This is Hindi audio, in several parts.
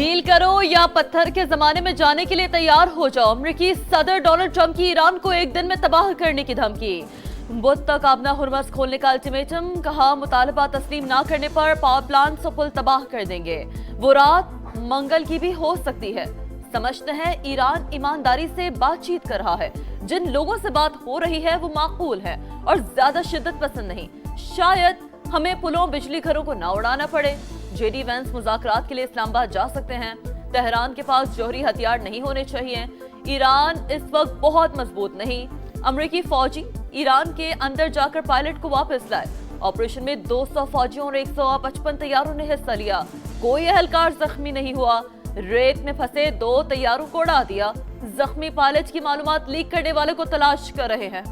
डील करो या पत्थर के जमाने में जाने के लिए तैयार हो जाओ। अमेरिकी सदर डोनाल्ड ट्रंप की ईरान को एक दिन में तबाह करने की धमकी। बुध तक आबना हुर्मस खोलने का अल्टीमेटम, कहा मुतालबा तस्लीम ना करने पर पावर प्लांट और पुल तबाह कर देंगे। वो रात मंगल की भी हो सकती है। समझते हैं ईरान ईमानदारी से बातचीत कर रहा है। जिन लोगों से बात हो रही है वो माकूल है और ज्यादा शिद्दत पसंद नहीं। शायद हमें पुलों बिजली घरों को ना उड़ाना पड़े। जेडी वेंस मुज़ाकरात के लिए इस्लामाबाद जा सकते हैं। तेहरान के पास जौहरी हथियार नहीं होने चाहिए। ईरान इस वक्त बहुत मजबूत नहीं। अमेरिकी फौजी ईरान के अंदर जाकर पायलट को वापस लाए। ऑपरेशन में 200 फौजियों और 155 तैयारों ने हिस्सा लिया। कोई एहलकार जख्मी नहीं हुआ। रेत में फंसे 2 तैयारों को उड़ा दिया। जख्मी पायलट की मालूमात लीक करने वाले को तलाश कर रहे हैं।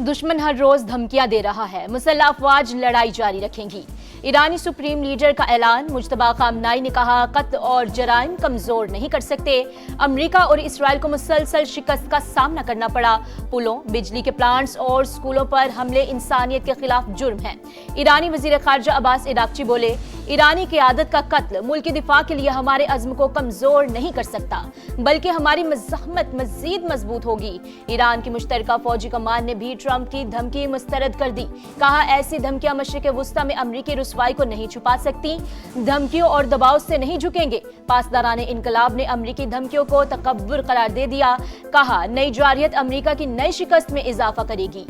दुश्मन हर रोज धमकियां दे रहा है। मुसल्लह अफवाज लड़ाई जारी रखेंगी। ईरानी सुप्रीम लीडर का ऐलान। मुज्तबा खामनाई ने कहा, कत्ल और जराइम कमजोर नहीं कर सकते। अमेरिका और इसराइल को मुसलसल शिकस्त का सामना करना पड़ा। पुलों, बिजली के प्लांट्स और स्कूलों पर हमले इंसानियत के खिलाफ जुर्म है। ईरानी वजीर खारजा अब्बास इराक्ची बोले, ईरानी क़यादत का कत्ल मुल्क के दिफा के लिए हमारे अज़्म को कमजोर नहीं कर सकता, बल्कि हमारी मज़ाहमत मज़ीद मजबूत होगी। ईरान की मुश्तरका फौजी कमान ने भी ट्रंप की धमकी मुस्तरद कर दी। कहा, ऐसी धमकियां मशरिक़ वुस्ता में अमरीकी रुसवाई को नहीं छुपा सकती। धमकियों और दबाव से नहीं झुकेंगे। पासदाराने इनकलाब ने अमरीकी धमकियों को तकब्बुर करार दे दिया। कहा, नई जारियत अमरीका की नई शिकस्त में इजाफा करेगी।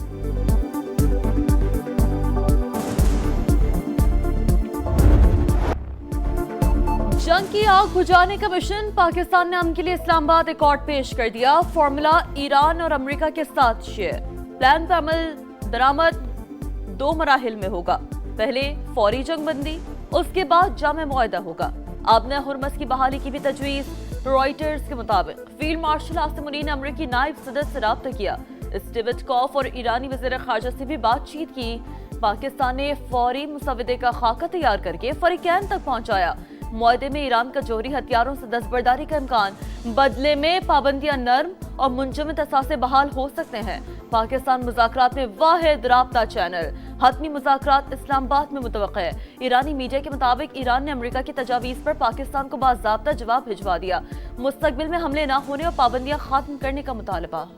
जंग की आग बुझाने का मिशन। पाकिस्तान ने अमन के लिए इस्लामाबाद अकॉर्ड पेश कर दिया। फॉर्मूला ईरान और अमेरिका के साथ शेयर। प्लान पर अमल दरामद 2 मराहिल में होगा। पहले फौरी जंगबंदी, उसके बाद जामे मुआहदा होगा। आबना हुर्मस की बहाली की भी तजवीज। रॉयटर्स के मुताबिक फील्ड मार्शल आसिम मुनीर ने अमेरिकी नायब सदर से राब्ता किया। स्टीव विटकॉफ और ईरानी वज़ीर ख़ारजा से भी बातचीत की। पाकिस्तान ने फौरी मुसवदे का खाका तैयार करके फरीकैन तक पहुंचाया। मुआहदे में ईरान का जौहरी हथियारों से दस्तबरदारी का इम्कान। बदले में पाबंदियां नर्म और मुंजमद असासे बहाल हो सकते हैं। पाकिस्तान मुज़ाकरात में वाहिद राब्ता चैनल। हतमी मुज़ाकरात इस्लामाबाद में मुतवक्का है। ईरानी मीडिया के मुताबिक ईरान ने अमेरिका की तजावीज़ पर पाकिस्तान को बाज़ाब्ता जवाब भिजवा दिया। मुस्तकबिल में हमले न होने और पाबंदियां खत्म करने का मुतालबा।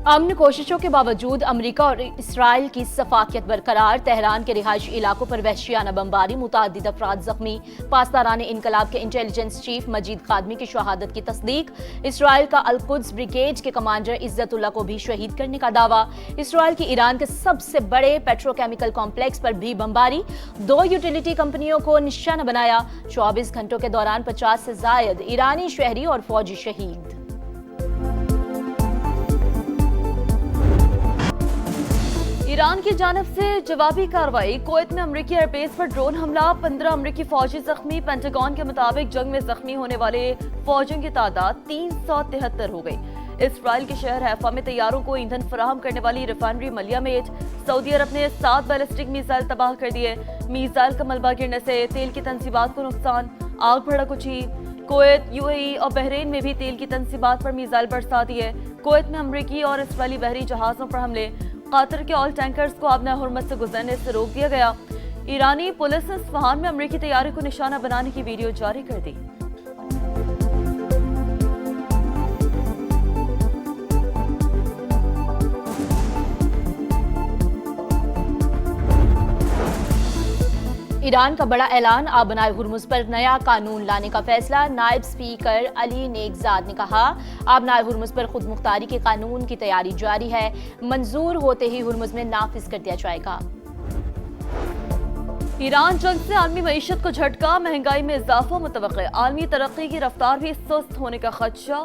अमन कोशिशों के बावजूद अमेरिका और इसराइल की सफाकियत बरकरार। तेहरान के रिहायशी इलाकों पर वहशियाना बमबारी, मुतादिद अफराद जख्मी। पासदाराने इनकलाब के इंटेलिजेंस चीफ मजीद खादमी की शहादत की तस्दीक। इसराइल का अल-कुद्स ब्रिगेड के कमांडर इज्जतुल्लाह को भी शहीद करने का दावा। इसराइल की ईरान के सबसे बड़े पेट्रोकेमिकल कॉम्प्लेक्स पर भी बमबारी। 2 यूटिलिटी कंपनियों को निशाना बनाया। 24 घंटों के दौरान 50 से जायद ईरानी शहरी और फौजी शहीद। ईरान की जानिब से जवाबी कार्रवाई। कुवैत में अमेरिकी एयरबेस पर ड्रोन हमला। 15 अमेरिकी फौजी जख्मी। पेंटागन के मुताबिक जंग में जख्मी होने वाले फौजियों की तादाद 373 हो गई। इसराइल के शहर हैफा में तैयारों को ईंधन फराहम करने वाली रिफाइनरी मलिया में सऊदी अरब ने 7 बैलिस्टिक मिसाइल तबाह कर दिए। मिसाइल का मलबा गिरने से तेल की तनसीबात को नुकसान। आग भड़क उठी। कुवैत, यूएई और बहरीन में भी तेल की तनसीबात पर मिसाइल बरसा दिए। कुवैत में अमेरिकी और इसराइली बहरी जहाजों पर हमले। कतर के ऑयल टैंकर्स को आबना हुर्मस से गुजरने से रोक दिया गया। ईरानी पुलिस ने इस्फहान में अमेरिकी तैयारी को निशाना बनाने की वीडियो जारी कर दी। ईरान का बड़ा ऐलान। आबनाए हुर्मुज पर नया कानून लाने का फैसला। नायब स्पीकर अली नेकजाद ने कहा, आबनाए हुर्मुज पर खुद मुख्तारी के कानून की तैयारी जारी है। मंजूर होते ही हुर्मुज में नाफिज कर दिया जाएगा। ईरान जंग से आलमी मईशत को झटका। महंगाई में इजाफा मुतवक्किल। आलमी तरक्की की रफ्तार भी सुस्त होने का खदशा।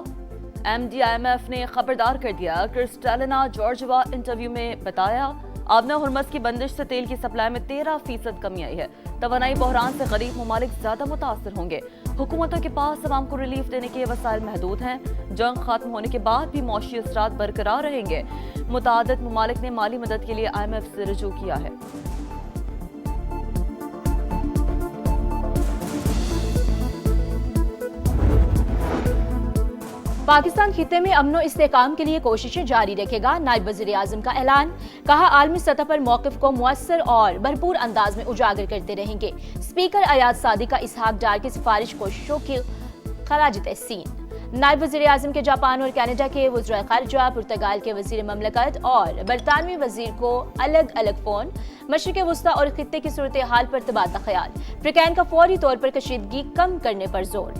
MD-IMF ने खबरदार कर दिया। क्रिस्टालिना जॉर्जवा इंटरव्यू में बताया, आबना हुर्मस की बंदिश से तेल की सप्लाई में 13% कमी आई है। तवानाई बहरान से गरीब ममालिक ज्यादा मुतासर होंगे। हुकूमतों के पास अवाम को रिलीफ देने के वसाइल महदूद हैं। जंग खत्म होने के बाद भी मौशी असरात बरकरार रहेंगे। मुतादिद ममालिक ने माली मदद के लिए IMF से रुजू किया है। पाकिस्तान खित्ते में अमनो इस्तेहकाम के लिए कोशिशें जारी रखेगा, नायब वज़ीर आज़म का ऐलान। कहा, आलमी सतह पर मौक़िफ़ को मुअस्सर और भरपूर अंदाज में उजागर करते रहेंगे। स्पीकर अयाज सादी का इसहाक डार की सिफारिश कोशिशों की खराज तहसीन। नायब वज़ीर आज़म के जापान और कनाडा के वज़ीर ख़ारिजा, पुर्तगाल के वज़ीर ममलकत और बरतानवी वज़ीर को अलग अलग फ़ोन। मशरिक़ वस्ता और खित्ते की सूरत हाल पर तबादला ख्याल। फ्रिकैन का फौरी तौर पर कशीदगी कम करने पर जोर।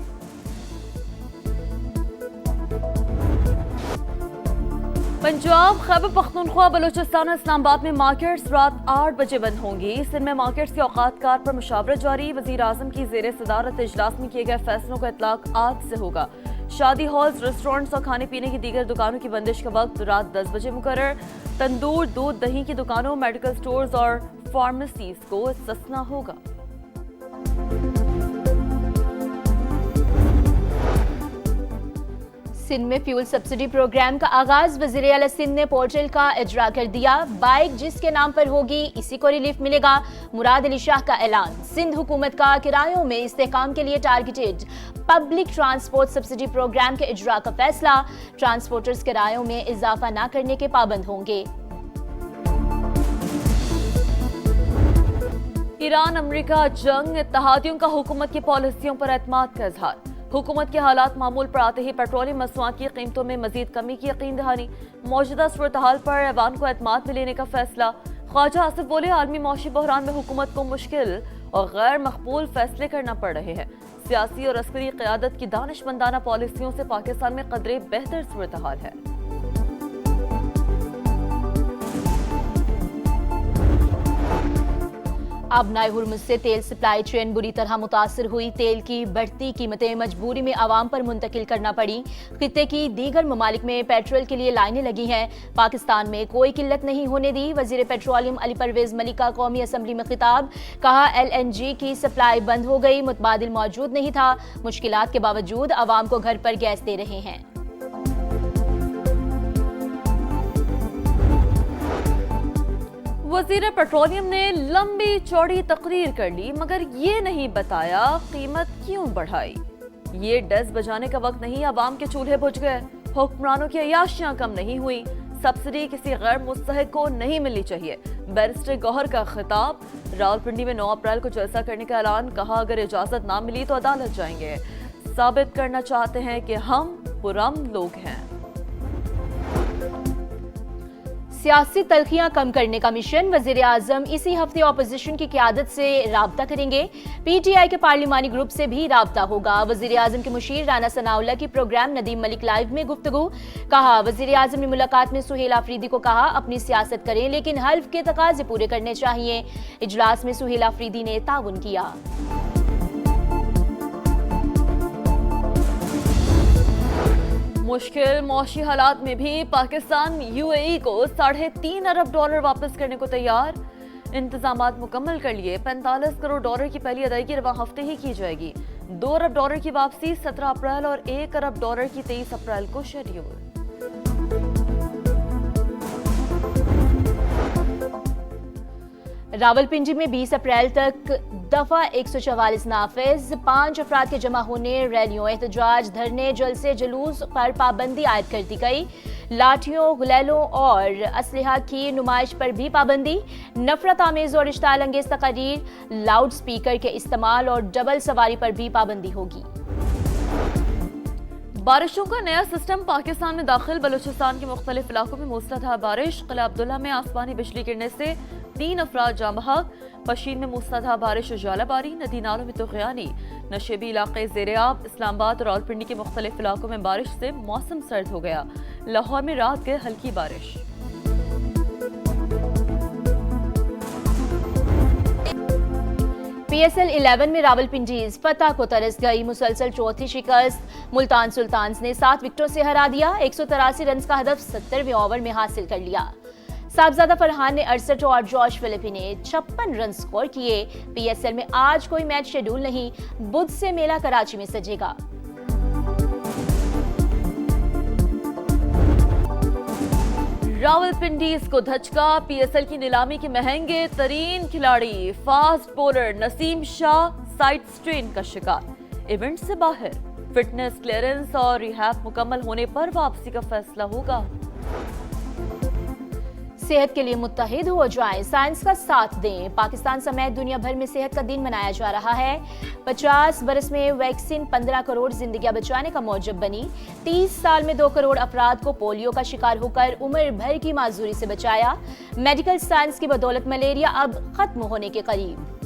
पंजाब, खैबर पख्तूनख्वा, बलूचिस्तान और इस्लामाबाद में मार्केट्स रात 8 बजे बंद होंगी। सिंध में मार्केट्स के औकात कार पर मुशावरत जारी। वज़ीर आज़म की ज़ेर सदारत इजलास में किए गए फैसलों का इतलाक आज से होगा। शादी हॉल्स, रेस्टोरेंट्स और खाने पीने की दीगर दुकानों की बंदिश का वक्त रात 10 बजे मुकर्रर। तंदूर, दूध, दही की दुकानों, मेडिकल स्टोर्स और फार्मेसीज को इस्तिस्ना होगा। सिंध में फ्यूल सब्सिडी प्रोग्राम का आगाज। वज़ीर आला सिंध ने पोर्टल का इजरा कर दिया। बाइक जिसके नाम पर होगी इसी को रिलीफ मिलेगा। मुराद अली शाह का ऐलान। सिंध हुकूमत का किरायों में इस्तेहकाम के लिए targeted public transport subsidy program के इजरा का फैसला। ट्रांसपोर्टर्स किरायों में इजाफा न करने के पाबंद होंगे। ईरान अमेरिका जंग, इत्तेहादियों का हुकूमत की पॉलिसियों पर एतमाद का इजहार। हुकूमत के हालात मामूल पर आते ही पेट्रोलियम मसनूआत की कीमतों में मजीद कमी की यकीन दहानी। मौजूदा सूरत हाल पर ऐवान को एतमाद में लेने का फैसला। ख्वाजा आसिफ बोले, आलमी मौशी बहरान में हुकूमत को मुश्किल और गैर मकबूल फैसले करना पड़ रहे हैं। सियासी और अस्करी क़यादत की दानिशमंदाना पॉलिसियों से पाकिस्तान में कदरे बेहतर सूरत हाल है। अब नए हुर्मुज़ से तेल सप्लाई चेन बुरी तरह मुतासर हुई। तेल की बढ़ती कीमतें मजबूरी में आवाम पर मुंतकिल करना पड़ी। खित्ते की दीगर ममालिक में पेट्रोल के लिए लाइनें लगी हैं। पाकिस्तान में कोई किल्लत नहीं होने दी। वजीर पेट्रोलियम अली परवेज मलिक का कौमी असम्बली में खिताब। कहा, LNG की सप्लाई बंद हो गई, मुतबादिल मौजूद नहीं था। मुश्किलात के बावजूद आवाम को घर पर गैस दे रहे हैं। वज़ीर पेट्रोलियम ने लंबी चौड़ी तकरीर कर ली, मगर ये नहीं बताया कीमत क्यों बढ़ाई। ये डज बजाने का वक्त नहीं, आवाम के चूल्हे बुझ गए। हुक्मरानों की अयाशियां कम नहीं हुई। सब्सिडी किसी गैर मुस्तहिक को नहीं मिलनी चाहिए। बैरिस्टर गौहर का खिताब। रावलपिंडी में 9 अप्रैल को जलसा करने का ऐलान। कहा, अगर इजाजत ना मिली तो अदालत जाएंगे। साबित करना चाहते हैं कि हम पुरअमन लोग हैं। सियासी तलखियां कम करने का मिशन। वज़ीर आज़म इसी हफ्ते अपोजिशन की क़यादत से राब्ता करेंगे। PTI के पार्लिमानी ग्रुप से भी राब्ता होगा। वज़ीर आज़म के मुशीर राना सनाउल्लाह की प्रोग्राम नदीम मलिक लाइव में गुफ्तगू। कहा, वज़ीर आज़म ने मुलाकात में सुहेल आफरीदी को कहा, अपनी सियासत करें लेकिन हल्फ के तकाजे पूरे करने चाहिए। इजलास में सुहेल आफरीदी ने ताउन किया। मुश्किल मौशी हालात में भी पाकिस्तान UAE को $3.5 अरब वापस करने को तैयार। इंतजामात मुकम्मल कर लिए। $45 करोड़ की पहली अदायगी रवा हफ्ते ही की जाएगी। $2 अरब की वापसी 17 अप्रैल और $1 अरब की 23 अप्रैल को शेड्यूल। रावलपिंडी में 20 अप्रैल तक दफा 144 नाफिज। 5 अफराद के जमा होने, रैलियों, एहतजाज, धरने, जलसे, जुलूस पर पाबंदी आयद कर दी गई। लाठियों, गुलेलों और असलहा की नुमाइश पर भी पाबंदी। नफरत आमेज और इश्ताल अंगेज तकरीर, लाउड स्पीकर के इस्तेमाल और डबल सवारी पर भी पाबंदी होगी। बारिशों का नया सिस्टम पाकिस्तान में दाखिल। बलूचिस्तान के मुख्तलिफ इलाकों में मूसलाधार बारिश। किला अब्दुल्ला में आसमानी बिजली गिरने से 3 अफराद जाँ बहक। पशीन में मूसलाधार बारिश और जालाबारी। नदी नालों में तुग़यानी। नशेबी इलाके ज़ेर-ए-आब। इस्लामाबाद और रावलपिंडी के मुख्तलिफ इलाकों में बारिश से मौसम सर्द हो गया। लाहौर में रात के हल्की बारिश। PSL 11 में रावलपिंडीज फतह को तरस गई। मुसलसल चौथी शिकस्त। मुल्तान सुल्तान्स ने 7 विकेटों से हरा दिया। 183 रन का हदफ 70वें ओवर में हासिल कर लिया। साहबजादा फरहान ने 68 और जॉश फिलिपी ने 56 रन स्कोर किए। PSL में आज कोई मैच शेड्यूल नहीं। बुध से मेला कराची में सजेगा। रावलपिंडीज को धचका। PSL की नीलामी के महंगे तरीन खिलाड़ी fast bowler Naseem Shah side strain का शिकार, इवेंट से बाहर। फिटनेस क्लियरेंस और रिहैब मुकम्मल होने पर वापसी का फैसला होगा। सेहत के लिए मुत्तहिद हो जाएं, साइंस का साथ दें। पाकिस्तान समेत दुनिया भर में सेहत का दिन मनाया जा रहा है। 50 बरस में वैक्सीन 15 करोड़ जिंदगियां बचाने का मौजब बनी। 30 साल में 2 करोड़ अफराद को पोलियो का शिकार होकर उम्र भर की माजूरी से बचाया। मेडिकल साइंस की बदौलत मलेरिया अब खत्म होने के करीब।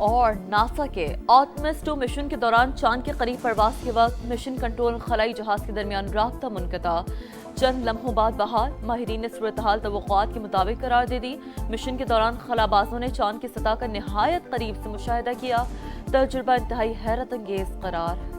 और नासा के आर्टेमिस 2 मिशन के दौरान चांद के करीब परवास के वक्त मिशन कंट्रोल खलाई जहाज के दरमियान राब्ता मुनक़ता। चंद लम्हों बाद बहाल, माहिरीन ने सूरत हाल तवक्कुआत के मुताबिक करार दे दी। मिशन के दौरान खलाबाजों ने चांद की सतह का निहायत करीब से मुशाहिदा किया। तजुर्बा इंतहाई हैरत अंगेज करार।